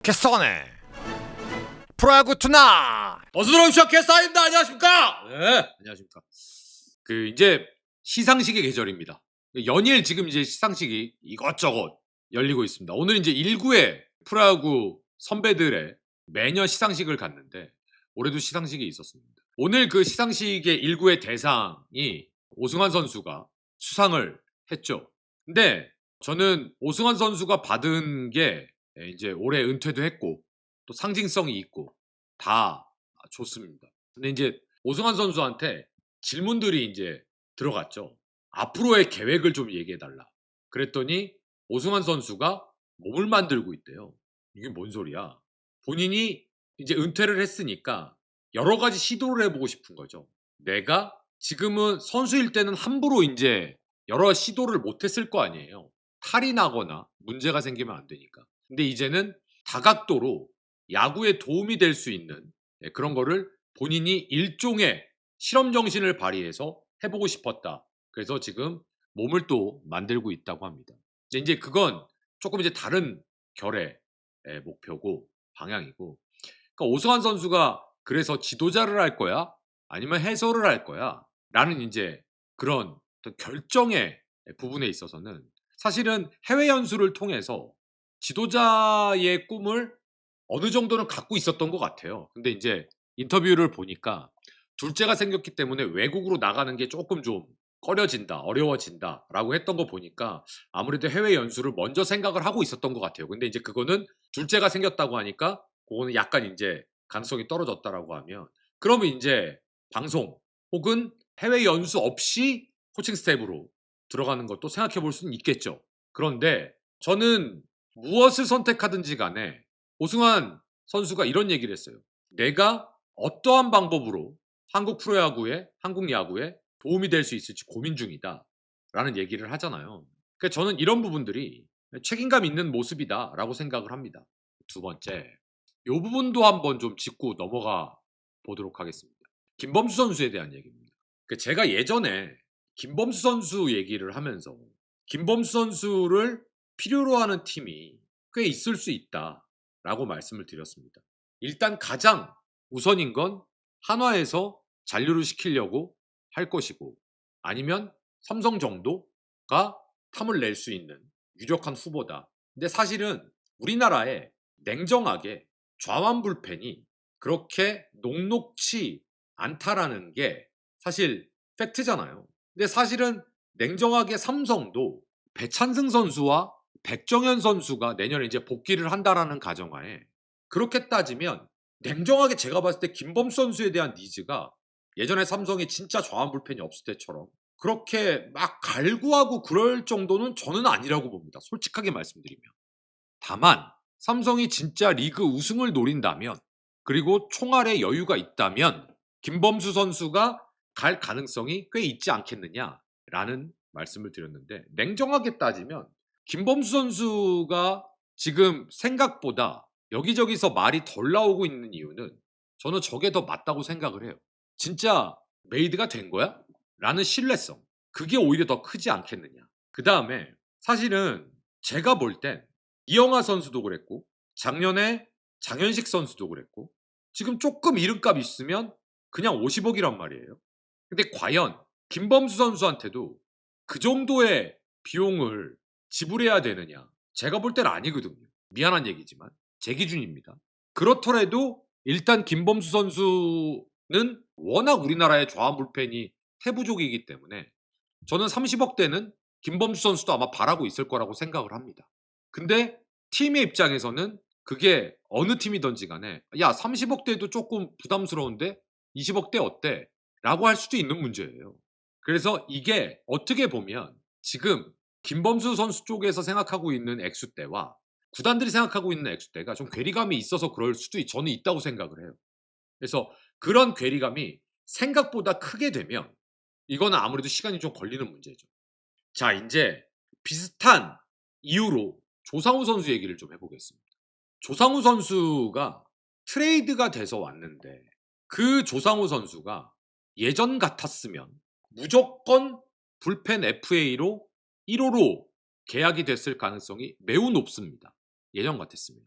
개싸네 프로야구 투나 어서 들어오십시오. 캐스터입니다. 안녕하십니까? 네, 안녕하십니까? 이제 시상식의 계절입니다. 연일 지금 이제 시상식이 이것저것 열리고 있습니다. 오늘 이제 1구의 프로야구 선배들의 매년 시상식을 갔는데 올해도 시상식이 있었습니다. 오늘 그 시상식의 1구의 대상이 오승환 선수가 수상을 했죠. 근데 저는 오승환 선수가 받은 게 이제 올해 은퇴도 했고 또 상징성이 있고 다 좋습니다. 근데 이제 오승환 선수한테 질문들이 이제 들어갔죠. 앞으로의 계획을 좀 얘기해 달라. 그랬더니 오승환 선수가 몸을 만들고 있대요. 이게 뭔 소리야? 본인이 이제 은퇴를 했으니까 여러 가지 시도를 해보고 싶은 거죠. 내가 지금은 선수일 때는 함부로 이제 여러 시도를 못했을 거 아니에요. 탈이 나거나 문제가 생기면 안 되니까. 근데 이제는 다각도로 야구에 도움이 될 수 있는 그런 거를 본인이 일종의 실험 정신을 발휘해서 해보고 싶었다. 그래서 지금 몸을 또 만들고 있다고 합니다. 이제 그건 조금 이제 다른 결의 목표고 방향이고. 그러니까 오승환 선수가 그래서 지도자를 할 거야? 아니면 해설을 할 거야? 라는 이제 그런 어떤 결정의 부분에 있어서는 사실은 해외 연수를 통해서 지도자의 꿈을 어느 정도는 갖고 있었던 것 같아요. 근데 이제 인터뷰를 보니까 둘째가 생겼기 때문에 외국으로 나가는 게 조금 좀 꺼려진다, 어려워진다라고 했던 거 보니까 아무래도 해외 연수를 먼저 생각을 하고 있었던 것 같아요. 근데 이제 그거는 둘째가 생겼다고 하니까 그거는 약간 이제 가능성이 떨어졌다라고 하면 그러면 이제 방송 혹은 해외 연수 없이 코칭 스텝으로 들어가는 것도 생각해 볼 수는 있겠죠. 그런데 저는 무엇을 선택하든지 간에 오승환 선수가 이런 얘기를 했어요. 내가 어떠한 방법으로 한국 프로야구에, 한국 야구에 도움이 될 수 있을지 고민 중이다. 라는 얘기를 하잖아요. 그러니까 저는 이런 부분들이 책임감 있는 모습이다. 라고 생각을 합니다. 두 번째, 이 부분도 한번 좀 짚고 넘어가 보도록 하겠습니다. 김범수 선수에 대한 얘기입니다. 그러니까 제가 예전에 김범수 선수 얘기를 하면서 김범수 선수를 필요로 하는 팀이 꽤 있을 수 있다. 라고 말씀을 드렸습니다. 일단 가장 우선인 건 한화에서 잔류를 시키려고 할 것이고 아니면 삼성 정도가 탐을 낼 수 있는 유력한 후보다. 근데 사실은 우리나라에 냉정하게 좌완 불펜이 그렇게 녹록치 않다라는 게 사실 팩트잖아요. 근데 사실은 냉정하게 삼성도 배찬승 선수와 백정현 선수가 내년에 이제 복귀를 한다라는 가정하에 그렇게 따지면 냉정하게 제가 봤을 때 김범수 선수에 대한 니즈가 예전에 삼성이 진짜 좌완 불펜이 없을 때처럼 그렇게 막 갈구하고 그럴 정도는 저는 아니라고 봅니다. 솔직하게 말씀드리면. 다만 삼성이 진짜 리그 우승을 노린다면 그리고 총알에 여유가 있다면 김범수 선수가 갈 가능성이 꽤 있지 않겠느냐라는 말씀을 드렸는데 냉정하게 따지면 김범수 선수가 지금 생각보다 여기저기서 말이 덜 나오고 있는 이유는 저는 저게 더 맞다고 생각을 해요. 진짜 메이드가 된 거야? 라는 신뢰성. 그게 오히려 더 크지 않겠느냐. 그 다음에 사실은 제가 볼 땐 이영하 선수도 그랬고 작년에 장현식 선수도 그랬고 지금 조금 이름값 있으면 그냥 50억이란 말이에요. 근데 과연 김범수 선수한테도 그 정도의 비용을 지불해야 되느냐? 제가 볼 때는 아니거든요. 미안한 얘기지만 제 기준입니다. 그렇더라도 일단 김범수 선수는 워낙 우리나라의 좌완 불펜이 태부족이기 때문에 저는 30억대는 김범수 선수도 아마 바라고 있을 거라고 생각을 합니다. 근데 팀의 입장에서는 그게 어느 팀이든지 간에 야 30억대도 조금 부담스러운데 20억대 어때? 라고 할 수도 있는 문제예요. 그래서 이게 어떻게 보면 지금 김범수 선수 쪽에서 생각하고 있는 액수대와 구단들이 생각하고 있는 액수대가 좀 괴리감이 있어서 그럴 수도 저는 있다고 생각을 해요. 그래서 그런 괴리감이 생각보다 크게 되면 이거는 아무래도 시간이 좀 걸리는 문제죠. 자, 이제 비슷한 이유로 조상우 선수 얘기를 좀 해보겠습니다. 조상우 선수가 트레이드가 돼서 왔는데 그 조상우 선수가 예전 같았으면 무조건 불펜 FA로 1호로 계약이 됐을 가능성이 매우 높습니다. 예전 같았으면.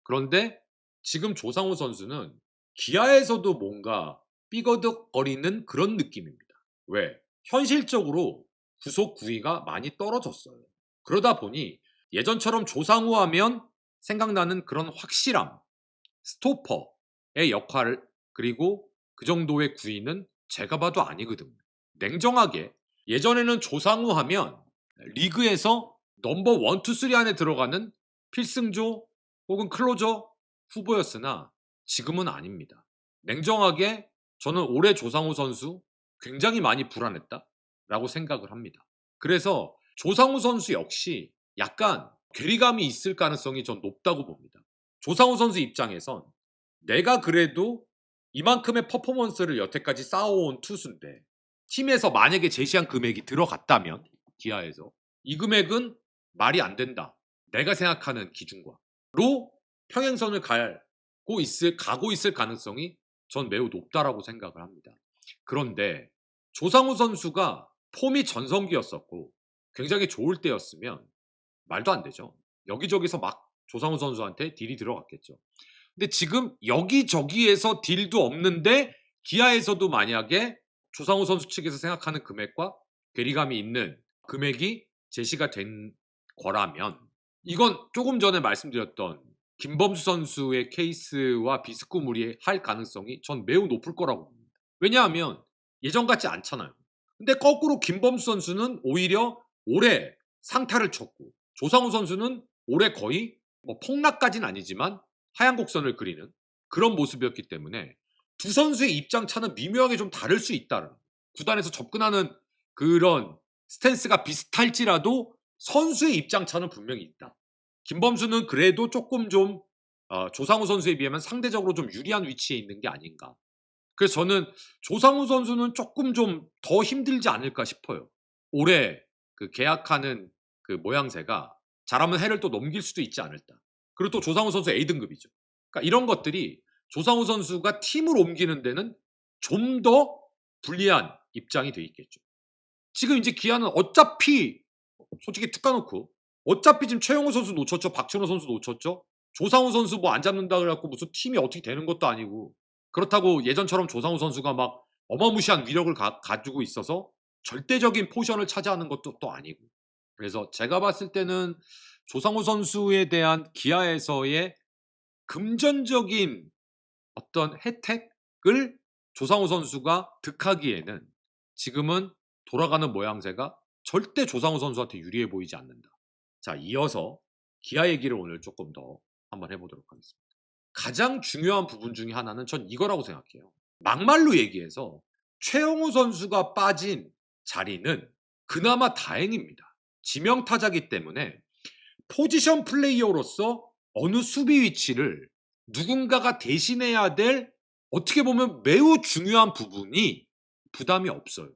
그런데 지금 조상우 선수는 기아에서도 뭔가 삐거덕거리는 그런 느낌입니다. 왜? 현실적으로 구속 구위가 많이 떨어졌어요. 그러다 보니 예전처럼 조상우 하면 생각나는 그런 확실함, 스토퍼의 역할, 그리고 그 정도의 구위는 제가 봐도 아니거든요. 냉정하게 예전에는 조상우 하면 리그에서 넘버 1, 2, 3 안에 들어가는 필승조 혹은 클로저 후보였으나 지금은 아닙니다. 냉정하게 저는 올해 조상우 선수 굉장히 많이 불안했다라고 생각을 합니다. 그래서 조상우 선수 역시 약간 괴리감이 있을 가능성이 전 높다고 봅니다. 조상우 선수 입장에선 내가 그래도 이만큼의 퍼포먼스를 여태까지 쌓아온 투수인데 팀에서 만약에 제시한 금액이 들어갔다면 기아에서 이 금액은 말이 안 된다. 내가 생각하는 기준과로 평행선을 가고 있을 가능성이 전 매우 높다라고 생각을 합니다. 그런데 조상우 선수가 폼이 전성기였었고 굉장히 좋을 때였으면 말도 안 되죠. 여기저기서 막 조상우 선수한테 딜이 들어갔겠죠. 근데 지금 여기저기에서 딜도 없는데 기아에서도 만약에 조상우 선수 측에서 생각하는 금액과 괴리감이 있는 금액이 제시가 된 거라면 이건 조금 전에 말씀드렸던 김범수 선수의 케이스와 비스무리할 가능성이 전 매우 높을 거라고 봅니다. 왜냐하면 예전 같지 않잖아요. 근데 거꾸로 김범수 선수는 오히려 올해 상타를 쳤고 조상우 선수는 올해 거의 뭐 폭락까지는 아니지만 하얀 곡선을 그리는 그런 모습이었기 때문에 두 선수의 입장 차는 미묘하게 좀 다를 수 있다는, 구단에서 접근하는 그런 스탠스가 비슷할지라도 선수의 입장 차는 분명히 있다. 김범수는 그래도 조금 좀 조상우 선수에 비하면 상대적으로 좀 유리한 위치에 있는 게 아닌가. 그래서 저는 조상우 선수는 조금 좀 더 힘들지 않을까 싶어요. 올해 그 계약하는 그 모양새가 잘하면 해를 또 넘길 수도 있지 않을까. 그리고 또 조상우 선수 A등급이죠. 그러니까 이런 것들이 조상우 선수가 팀을 옮기는 데는 좀 더 불리한 입장이 돼 있겠죠. 지금 이제 기아는 어차피 솔직히 툭 까놓고 어차피 지금 최용우 선수 놓쳤죠. 박찬호 선수 놓쳤죠. 조상우 선수 뭐 안 잡는다 그래갖고 무슨 팀이 어떻게 되는 것도 아니고, 그렇다고 예전처럼 조상우 선수가 막 어마무시한 위력을 가지고 있어서 절대적인 포지션을 차지하는 것도 또 아니고. 그래서 제가 봤을 때는 조상우 선수에 대한 기아에서의 금전적인 어떤 혜택을 조상우 선수가 득하기에는 지금은 돌아가는 모양새가 절대 조상우 선수한테 유리해 보이지 않는다. 자, 이어서 기아 얘기를 오늘 조금 더 한번 해보도록 하겠습니다. 가장 중요한 부분 중에 하나는 전 이거라고 생각해요. 막말로 얘기해서 최용우 선수가 빠진 자리는 그나마 다행입니다. 지명타자기 때문에 포지션 플레이어로서 어느 수비 위치를 누군가가 대신해야 될 어떻게 보면 매우 중요한 부분이 부담이 없어요.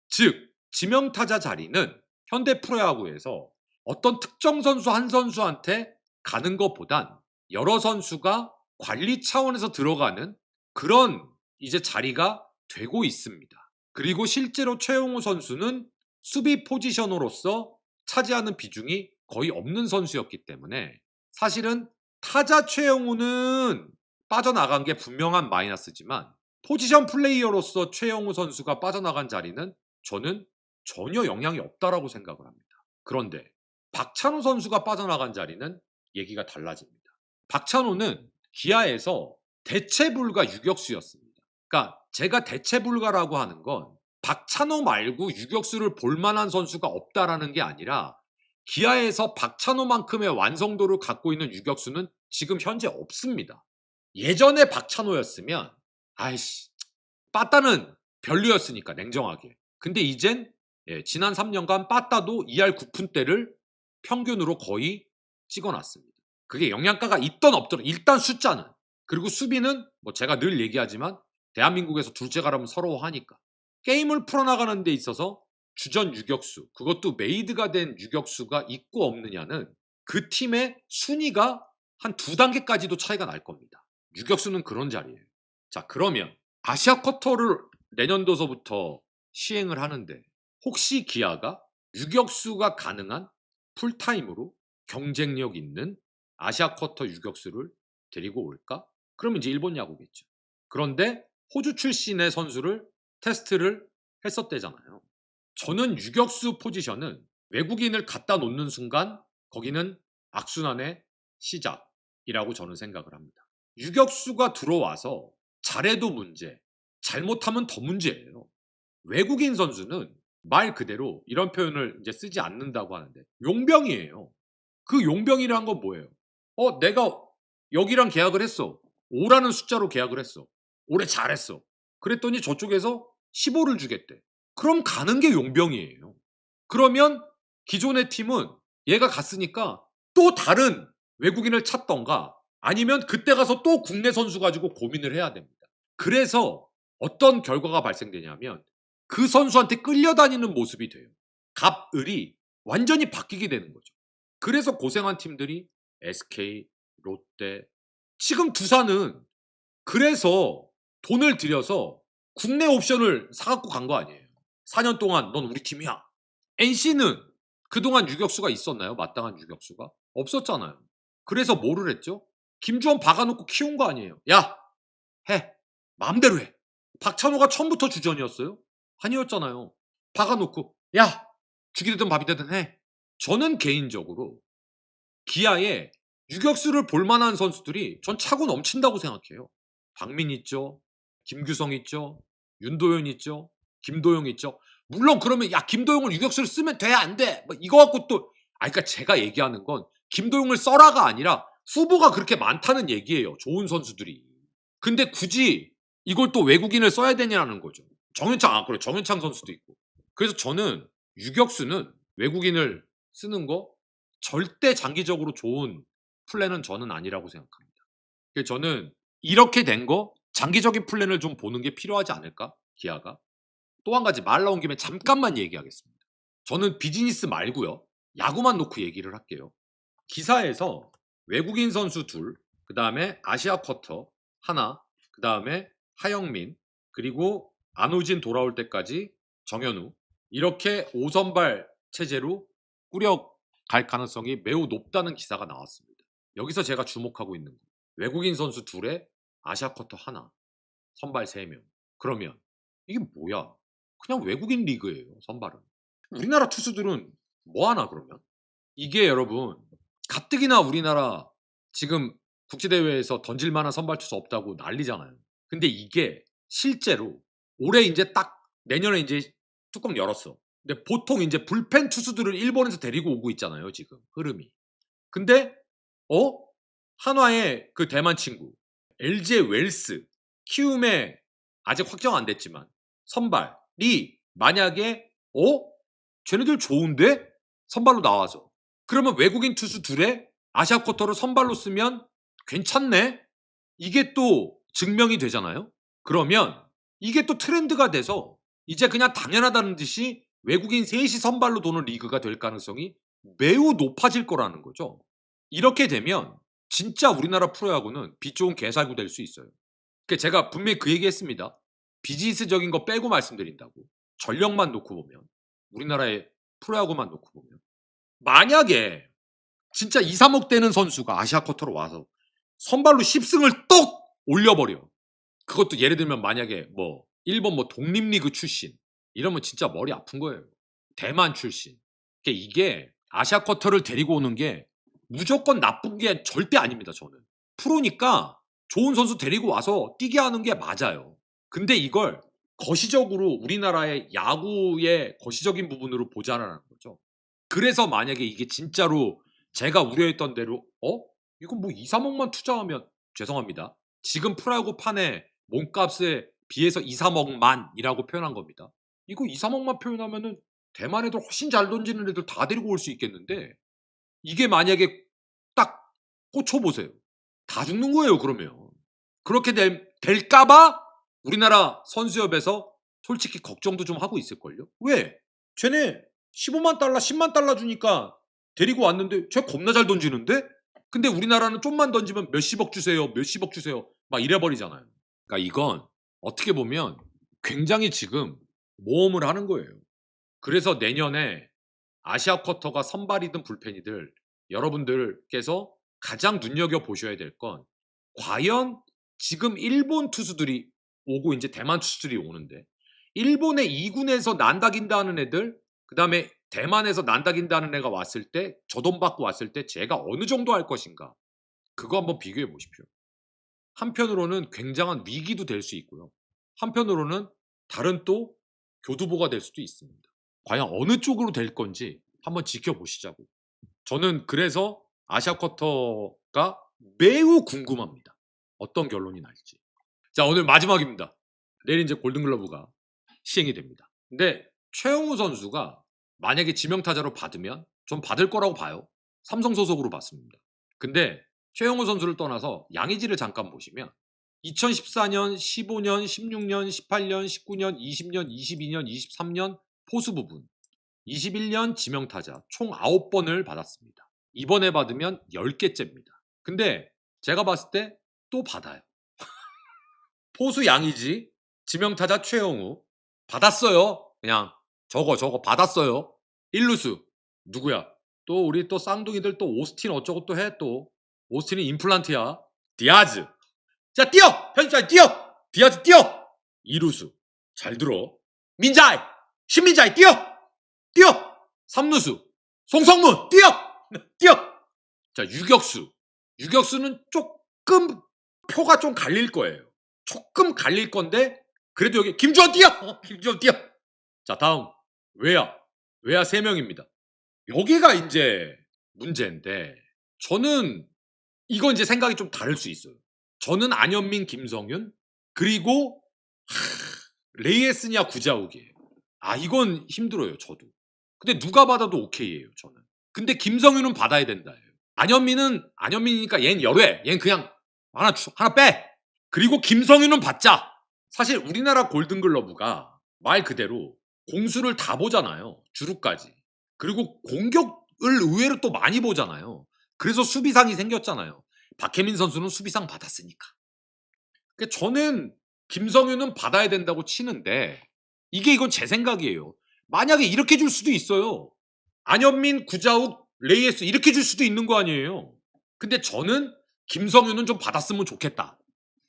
즉 지명타자 자리는 현대 프로야구에서 어떤 특정 선수 한 선수한테 가는 것보단 여러 선수가 관리 차원에서 들어가는 그런 이제 자리가 되고 있습니다. 그리고 실제로 최용우 선수는 수비 포지션으로서 차지하는 비중이 거의 없는 선수였기 때문에 사실은 타자 최용우는 빠져나간 게 분명한 마이너스지만 포지션 플레이어로서 최용우 선수가 빠져나간 자리는 저는 전혀 영향이 없다라고 생각을 합니다. 그런데 박찬호 선수가 빠져나간 자리는 얘기가 달라집니다. 박찬호는 기아에서 대체불가 유격수였습니다. 그러니까 제가 대체불가라고 하는 건 박찬호 말고 유격수를 볼 만한 선수가 없다라는 게 아니라 기아에서 박찬호만큼의 완성도를 갖고 있는 유격수는 지금 현재 없습니다. 예전에 박찬호였으면 아이씨 빠따는 별로였으니까 냉정하게. 근데 이젠 지난 3년간 빠따도 2할 9푼대를 평균으로 거의 찍어놨습니다. 그게 영양가가 있던 없던 일단 숫자는, 그리고 수비는 뭐 제가 늘 얘기하지만 대한민국에서 둘째 가라면 서러워하니까 게임을 풀어나가는 데 있어서 주전 유격수, 그것도 메이드가 된 유격수가 있고 없느냐는 그 팀의 순위가 한 2단계까지도 차이가 날 겁니다. 유격수는 그런 자리예요. 자, 그러면 아시아 쿼터를 내년도서부터 시행을 하는데 혹시 기아가 유격수가 가능한 풀타임으로 경쟁력 있는 아시아 쿼터 유격수를 데리고 올까? 그러면 이제 일본 야구겠죠. 그런데 호주 출신의 선수를 테스트를 했었대잖아요. 저는 유격수 포지션은 외국인을 갖다 놓는 순간 거기는 악순환의 시작이라고 저는 생각을 합니다. 유격수가 들어와서 잘해도 문제, 잘못하면 더 문제예요. 외국인 선수는 말 그대로 이런 표현을 이제 쓰지 않는다고 하는데 용병이에요. 그 용병이란 건 뭐예요? 내가 여기랑 계약을 했어. 5라는 숫자로 계약을 했어. 올해 잘했어. 그랬더니 저쪽에서 15를 주겠대. 그럼 가는 게 용병이에요. 그러면 기존의 팀은 얘가 갔으니까 또 다른 외국인을 찾던가 아니면 그때 가서 또 국내 선수 가지고 고민을 해야 됩니다. 그래서 어떤 결과가 발생되냐면 그 선수한테 끌려다니는 모습이 돼요. 갑을이 완전히 바뀌게 되는 거죠. 그래서 고생한 팀들이 SK, 롯데, 지금 두산은 그래서 돈을 들여서 국내 옵션을 사갖고 간 거 아니에요. 4년 동안 넌 우리 팀이야. NC는 그동안 유격수가 있었나요? 마땅한 유격수가? 없었잖아요. 그래서 뭐를 했죠? 김주원 박아놓고 키운 거 아니에요. 야! 해! 마음대로 해! 박찬호가 처음부터 주전이었어요? 아니었잖아요. 박아놓고 야! 죽이 되든 밥이 되든 해! 저는 개인적으로 기아에 유격수를 볼만한 선수들이 전 차고 넘친다고 생각해요. 박민 있죠. 김규성 있죠. 윤도현 있죠. 김도영 있죠. 물론 그러면 야 김도영을 유격수를 쓰면 돼 안 돼? 뭐 이거 갖고 또 그러니까 제가 얘기하는 건 김도영을 써라가 아니라 후보가 그렇게 많다는 얘기예요. 좋은 선수들이. 근데 굳이 이걸 또 외국인을 써야 되냐는 거죠. 정현창 그래 정현창 선수도 있고. 그래서 저는 유격수는 외국인을 쓰는 거 절대 장기적으로 좋은 플랜은 저는 아니라고 생각합니다. 그래서 저는 이렇게 된 거 장기적인 플랜을 좀 보는 게 필요하지 않을까? 기아가. 또 한 가지 말 나온 김에 잠깐만 얘기하겠습니다. 저는 비즈니스 말고요. 야구만 놓고 얘기를 할게요. 기사에서 외국인 선수 둘, 그 다음에 아시아 쿼터 하나, 그 다음에 하영민, 그리고 안우진 돌아올 때까지 정현우 이렇게 5선발 체제로 꾸려갈 가능성이 매우 높다는 기사가 나왔습니다. 여기서 제가 주목하고 있는 거 외국인 선수 둘에 아시아 쿼터 하나, 선발 3명. 그러면 이게 뭐야? 그냥 외국인 리그예요, 선발은. 우리나라 투수들은 뭐 하나 그러면? 이게 여러분 가뜩이나 우리나라 지금 국제대회에서 던질 만한 선발 투수 없다고 난리잖아요. 근데 이게 실제로 올해 이제 딱 내년에 이제 뚜껑 열었어. 근데 보통 이제 불펜 투수들을 일본에서 데리고 오고 있잖아요, 지금 흐름이. 근데 한화의 그 대만 친구 LG 웰스 키움에 아직 확정 안 됐지만 선발이 만약에 쟤네들 좋은데? 선발로 나와서 그러면 외국인 투수 둘에 아시아 쿼터를 선발로 쓰면 괜찮네? 이게 또 증명이 되잖아요? 그러면 이게 또 트렌드가 돼서 이제 그냥 당연하다는 듯이 외국인 셋이 선발로 도는 리그가 될 가능성이 매우 높아질 거라는 거죠. 이렇게 되면 진짜 우리나라 프로야구는 빛 좋은 개살구 될 수 있어요. 그러니까 제가 분명히 그 얘기 했습니다. 비즈니스적인 거 빼고 말씀드린다고. 전력만 놓고 보면 우리나라의 프로야구만 놓고 보면 만약에 진짜 2, 3억 되는 선수가 아시아 쿼터로 와서 선발로 10승을 똑 올려버려. 그것도 예를 들면 만약에 뭐 일본 뭐 독립리그 출신 이러면 진짜 머리 아픈 거예요. 대만 출신. 그러니까 이게 아시아 쿼터를 데리고 오는 게 무조건 나쁜 게 절대 아닙니다. 저는. 프로니까 좋은 선수 데리고 와서 뛰게 하는 게 맞아요. 근데 이걸 거시적으로 우리나라의 야구의 거시적인 부분으로 보자라는 거죠. 그래서 만약에 이게 진짜로 제가 우려했던 대로 이건 뭐 2, 3억만 투자하면 죄송합니다. 지금 프로야구 판의 몸값에 비해서 2, 3억만이라고 표현한 겁니다. 이거 2, 3억만 표현하면은 대만 애들 훨씬 잘 던지는 애들 다 데리고 올 수 있겠는데 이게 만약에 딱 꽂혀보세요. 다 죽는 거예요 그러면. 그렇게 될까봐 우리나라 선수협에서 솔직히 걱정도 좀 하고 있을걸요. 왜? 쟤네 15만 달러 10만 달러 주니까 데리고 왔는데 쟤 겁나 잘 던지는데? 근데 우리나라는 좀만 던지면 몇십억 주세요 몇십억 주세요 막 이래버리잖아요. 그러니까 이건 어떻게 보면 굉장히 지금 모험을 하는 거예요. 그래서 내년에 아시아 쿼터가 선발이든 불펜이든 여러분들께서 가장 눈여겨보셔야 될 건 과연 지금 일본 투수들이 오고 이제 대만 투수들이 오는데 일본의 2군에서 난다긴다는 애들 그다음에 대만에서 난다긴다는 애가 왔을 때 저 돈 받고 왔을 때 제가 어느 정도 할 것인가 그거 한번 비교해 보십시오. 한편으로는 굉장한 위기도 될 수 있고요. 한편으로는 다른 또 교두보가 될 수도 있습니다. 과연 어느 쪽으로 될 건지 한번 지켜보시자고. 저는 그래서 아시아 쿼터가 매우 궁금합니다. 어떤 결론이 날지. 자, 오늘 마지막입니다. 내일 이제 골든글러브가 시행이 됩니다. 근데 최영우 선수가 만약에 지명타자로 받으면 좀 받을 거라고 봐요. 삼성 소속으로 받습니다. 근데 최영우 선수를 떠나서 양의지를 잠깐 보시면 2014년, 15년, 16년, 18년, 19년, 20년, 22년, 23년 포수 부분 21년 지명타자 총 9번을 받았습니다. 이번에 받으면 10개째입니다. 근데 제가 봤을 때 또 받아요. 포수 양의지, 지명타자 최영우 받았어요. 그냥 저거 받았어요. 1루수 누구야? 또 우리 또 쌍둥이들 또 오스틴 어쩌고 또 해 또. 오스틴이 임플란트야. 디아즈. 자 뛰어! 편집자 뛰어! 디아즈 뛰어! 2루수 잘 들어. 민자이! 신민자이 뛰어! 뛰어! 3루수 송성문 뛰어! 뛰어! 자 유격수는 조금 표가 좀 갈릴 거예요. 조금 갈릴 건데 그래도 여기 김주원 뛰어! 김주원 뛰어! 자 다음 외야 3명입니다. 여기가 이제 문제인데 저는 이건 이제 생각이 좀 다를 수 있어요. 저는 안현민, 김성윤 그리고 레이에스냐 구자욱이에요. 아 이건 힘들어요 저도. 근데 누가 받아도 오케이예요 저는. 근데 김성윤은 받아야 된다예요. 안현민이니까 얜 열외. 얜 그냥 하나 빼. 그리고 김성윤은 받자. 사실 우리나라 골든글러브가 말 그대로 공수를 다 보잖아요. 주루까지. 그리고 공격을 의외로 또 많이 보잖아요. 그래서 수비상이 생겼잖아요. 박혜민 선수는 수비상 받았으니까. 그러니까 저는 김성윤은 받아야 된다고 치는데 이건 제 생각이에요. 만약에 이렇게 줄 수도 있어요. 안현민, 구자욱, 레이에스 이렇게 줄 수도 있는 거 아니에요. 근데 저는 김성윤은 좀 받았으면 좋겠다.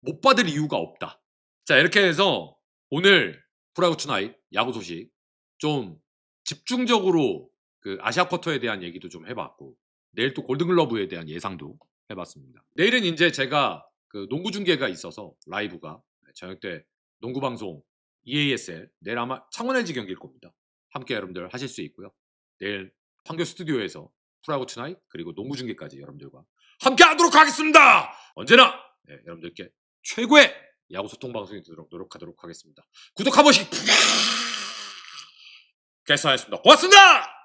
못 받을 이유가 없다. 자 이렇게 해서 오늘 프로야구 투나잇 야구 소식 좀 집중적으로 그 아시아 쿼터에 대한 얘기도 좀 해봤고 내일 또 골든글러브에 대한 예상도 해봤습니다. 내일은 이제 제가 그 농구 중계가 있어서 라이브가 저녁 때 농구 방송 EASL 내일 아마 창원 LG 경기일 겁니다. 함께 여러분들 하실 수 있고요. 내일 판교 스튜디오에서 프로야구 투나잇 그리고 농구 중계까지 여러분들과 함께 하도록 하겠습니다. 언제나 여러분들께 최고의 야구 소통 방송이 되도록 노력하도록 하겠습니다. 구독 한 번씩 개선하겠습니다. 고맙습니다.